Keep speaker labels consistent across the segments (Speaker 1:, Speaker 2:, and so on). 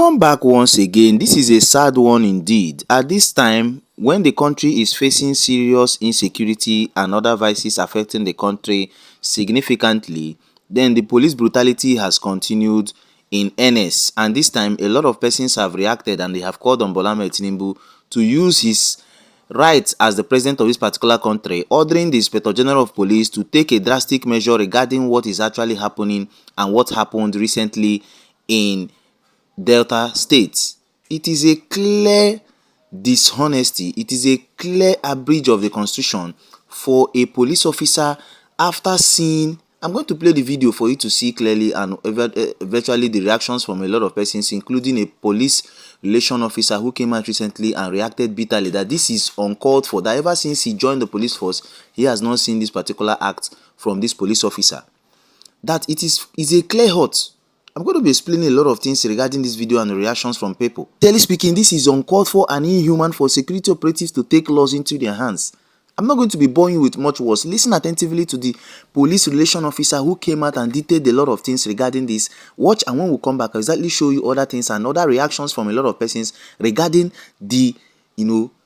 Speaker 1: Welcome back once again. This is a sad one indeed. At this time, when the country is facing serious insecurity and other vices affecting the country significantly, then the police brutality has continued in earnest. And this time, a lot of persons have reacted and they have called on Bola Ahmed Tinubu to use his rights as the president of this particular country, ordering the Inspector General of Police to take a drastic measure regarding what is actually happening and what happened recently in Delta State. It is a clear dishonesty, it is a clear abridge of the constitution for a police officer after seeing, I'm going to play the video for you to see clearly and eventually the reactions from a lot of persons, including a police relation officer who came out recently and reacted bitterly that this is uncalled for, that ever since he joined the police force, he has not seen this particular act from this police officer. That it is a clear hurt. I'm going to be explaining a lot of things regarding this video and the reactions from people. Clearly speaking, this is uncalled for and inhuman for security operatives to take laws into their hands. I'm not going to be boring you with much words. Listen attentively to the police relation officer who came out and detailed a lot of things regarding this. Watch, and when we come back, I'll exactly show you other things and other reactions from a lot of persons regarding the,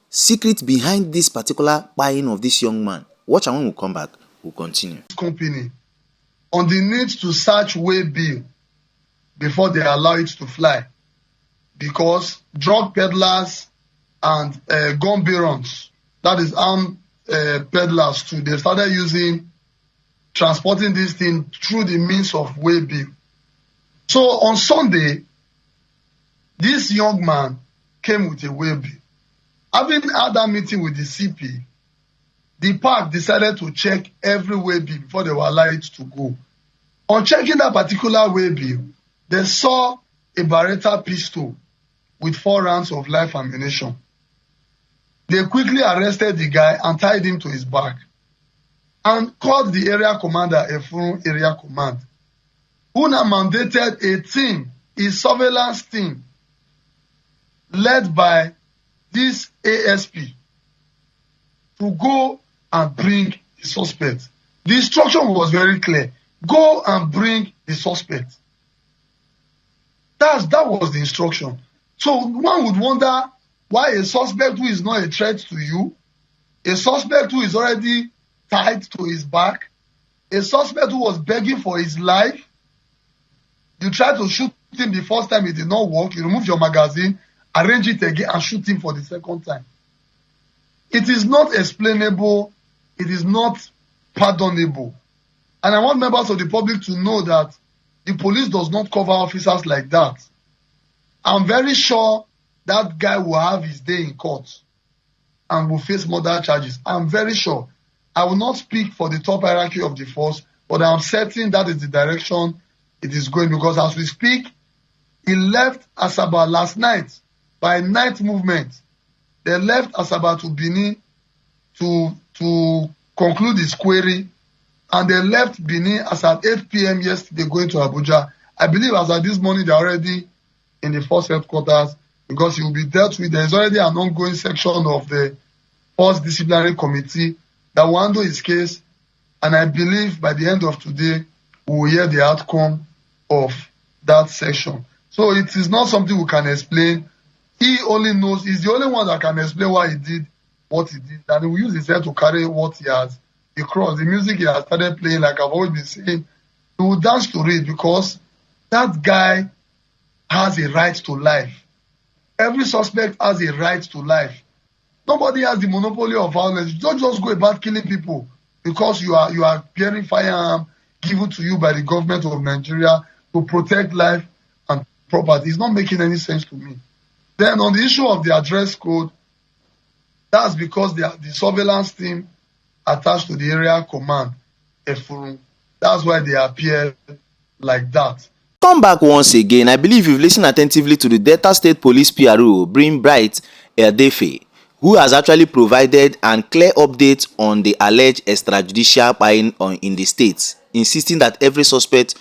Speaker 1: secret behind this particular buying of this young man. Watch, and when we come back, we'll continue.
Speaker 2: Company on the need to search way bill before they allow it to fly, because drug peddlers and gun barons, that is armed peddlers too, they started transporting this thing through the means of way bill. So on Sunday, this young man came with a way bill. Having had that meeting with the CP, the park decided to check every way bill before they were allowed to go. On checking that particular way bill, they saw a Beretta pistol with 4 rounds of live ammunition. They quickly arrested the guy and tied him to his back and called the area commander, Efurun Area Command, who now mandated a team, a surveillance team, led by this ASP, to go and bring the suspect. The instruction was very clear. Go and bring the suspect. That was the instruction. So one would wonder why a suspect who is not a threat to you, a suspect who is already tied to his back, a suspect who was begging for his life, you tried to shoot him the first time, it did not work, you removed your magazine, arrange it again and shoot him for the second time. It is not explainable, it is not pardonable. And I want members of the public to know that the police does not cover officers like that. I'm very sure that guy will have his day in court and will face murder charges. I'm very sure. I will not speak for the top hierarchy of the force, but I'm certain that is the direction it is going, because as we speak, he left Asaba last night by night movement. They left Asaba to Benin to conclude his query, and they left Benin as at 8 p.m. yesterday going to Abuja. I believe as at this morning, they're already in the force headquarters, because he will be dealt with. There is already an ongoing section of the force disciplinary committee that will handle his case, and I believe by the end of today, we will hear the outcome of that section. So it is not something we can explain. He only knows, he's the only one that can explain why he did what he did, and he will use his head to carry what he has across. The music he has started playing, like I've always been saying, he will dance to it, because that guy has a right to life. Every suspect has a right to life. Nobody has the monopoly of violence. You don't just go about killing people because you are bearing firearm given to you by the government of Nigeria to protect life and property. It's not making any sense to me. Then on the issue of the address code, that's because the surveillance team attached to the area command, Efurun. That's why they appear like that.
Speaker 1: Come back once again. I believe you've listened attentively to the Delta State Police PRO, Bright Edefe, who has actually provided and clear updates on the alleged extrajudicial buying in the state, insisting that every suspect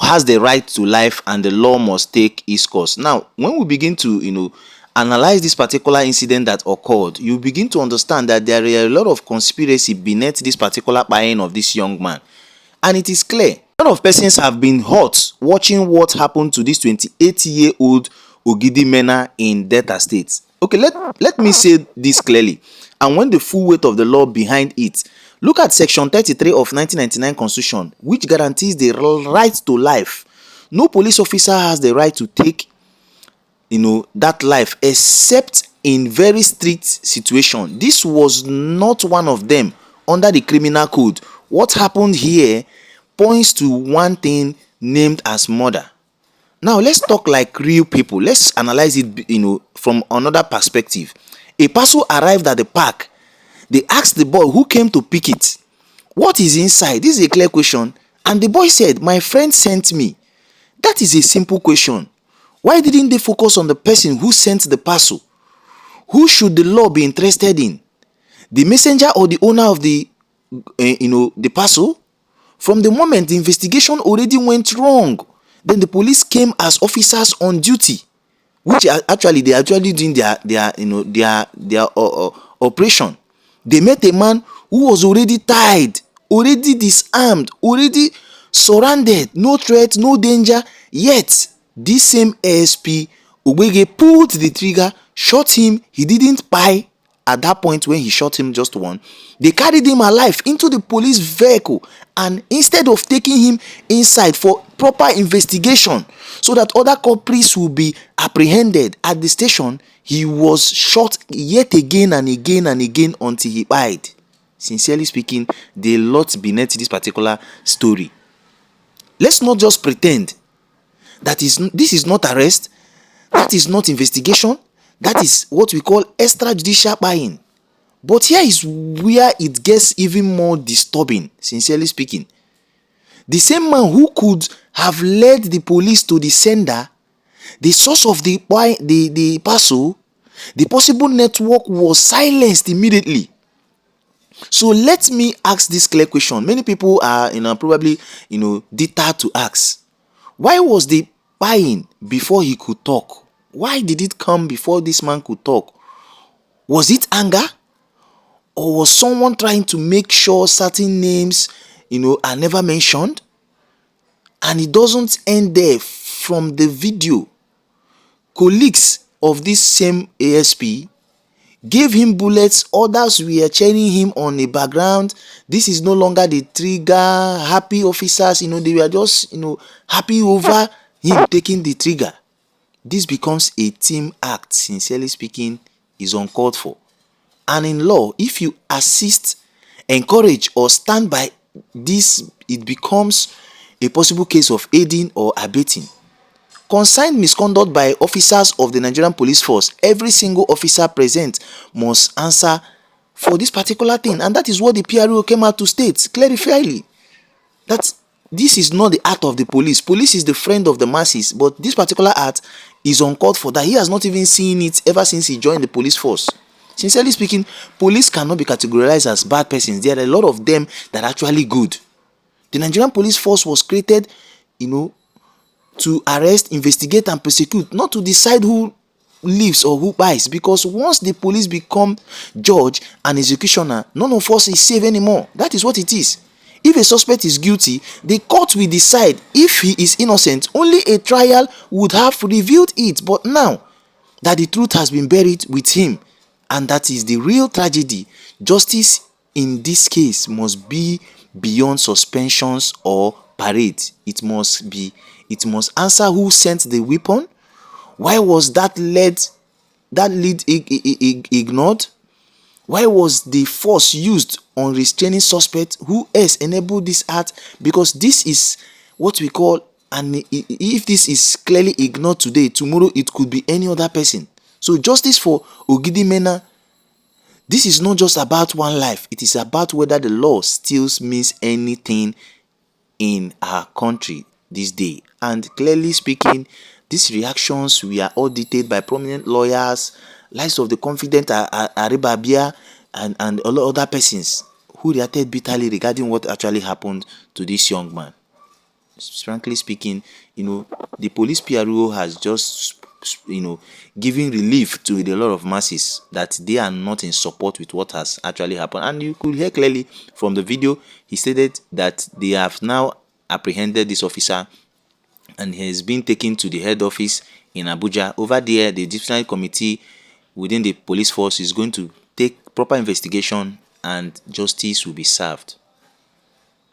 Speaker 1: has the right to life and the law must take its course. Now, when we begin to, analyze this particular incident that occurred, you begin to understand that there are a lot of conspiracy beneath this particular buying of this young man. And it is clear. A lot of persons have been hurt watching what happened to this 28-year-old Ogidimena in Delta State. Okay, let me say this clearly. And when the full weight of the law behind it, look at Section 33 of 1999 Constitution, which guarantees the right to life. No police officer has the right to take, that life except in very strict situation. This was not one of them under the criminal code. What happened here points to one thing named as murder. Now let's talk like real people. Let's analyze it, from another perspective. A person arrived at the park. They asked the boy who came to pick it, what is inside? This is a clear question. And the boy said, my friend sent me. That is a simple question. Why didn't they focus on the person who sent the parcel? Who should the law be interested in? The messenger or the owner of the parcel? From the moment the investigation already went wrong, then the police came as officers on duty, which are actually doing their operation. They met a man who was already tied, already disarmed, already surrounded, no threat, no danger. Yet this same ASP Ogbege pulled the trigger, shot him. He didn't buy at that point when he shot him just one. They carried him alive into the police vehicle, and instead of taking him inside for proper investigation so that other culprits will be apprehended at the station, he was shot yet again and again and again until he died. Sincerely speaking, there are lots beneath this particular story. Let's not just pretend that this is not arrest, that is not investigation, that is what we call extrajudicial buying. But here is where it gets even more disturbing, sincerely speaking. The same man who could have led the police to the sender, the source of the parcel, the possible network was silenced immediately. So let me ask this clear question. Many people are probably deterred to ask, why was the buying before he could talk? Why did it come before this man could talk? Was it anger? Or was someone trying to make sure certain names are never mentioned? And it doesn't end there. From the video, colleagues of this same ASP gave him bullets. Others were cheering him on the background. This is no longer the trigger happy officers. They were just happy over him taking the trigger. This becomes a team act. Sincerely speaking, is uncalled for. And in law, if you assist, encourage, or stand by this, it becomes a possible case of aiding or abetting. Consigned misconduct by officers of the Nigerian police force, every single officer present must answer for this particular thing. And that is what the PRO came out to state clearly. That this is not the act of the police. Police is the friend of the masses, but this particular act is uncalled for. That he has not even seen it ever since he joined the police force. Sincerely speaking, police cannot be categorized as bad persons. There are a lot of them that are actually good. The Nigerian police force was created, to arrest, investigate, and prosecute, not to decide who lives or who buys. Because once the police become judge and executioner, none of us is safe anymore. That is what it is. If a suspect is guilty, the court will decide. If he is innocent, only a trial would have revealed it. But now that the truth has been buried with him, and that is the real tragedy, justice in this case must be beyond suspensions or parades. It must answer who sent the weapon. Why was that lead ignored? Why was the force used on restraining suspect? Who else enabled this act? Because this is what we call, and if this is clearly ignored today, tomorrow it could be any other person. So justice for Ogidimena, this is not just about one life. It is about whether the law still means anything in our country this day. And clearly speaking, these reactions were audited by prominent lawyers, likes of the confident Aribabia, and a lot of other persons who reacted bitterly regarding what actually happened to this young man. Frankly speaking, the police PRO has just giving relief to a lot of masses that they are not in support with what has actually happened. And you could hear clearly from the video, he stated that they have now apprehended this officer and he has been taken to the head office in Abuja. Over there, the disciplinary committee within the police force is going to take proper investigation and justice will be served.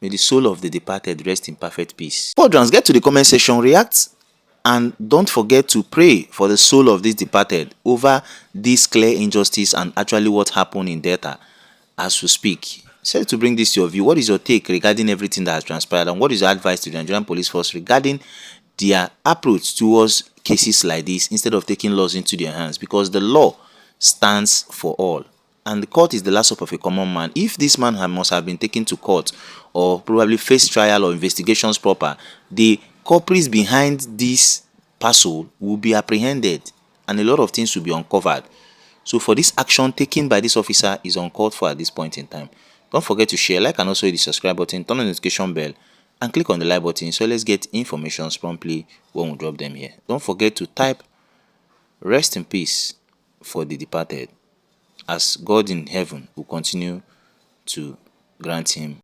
Speaker 1: May the soul of the departed rest in perfect peace. Quadrants, get to the comment section, react, and don't forget to pray for the soul of this departed over this clear injustice and actually what happened in Delta as we speak. Sorry to bring this to your view. What is your take regarding everything that has transpired, and what is your advice to the Nigerian police force regarding their approach towards cases like this instead of taking laws into their hands? Because the law stands for all, and the court is the last hope of a common man. If this man must have been taken to court or probably face trial or investigations proper, the culprits behind this parcel will be apprehended and a lot of things will be uncovered. So for this action taken by this officer is uncalled for at this point in time. Don't forget to share, like, and also hit the subscribe button, turn on the notification bell, and click on the like button so let's get informations promptly when we drop them here. Don't forget to type rest in peace for the departed, as God in heaven will continue to grant him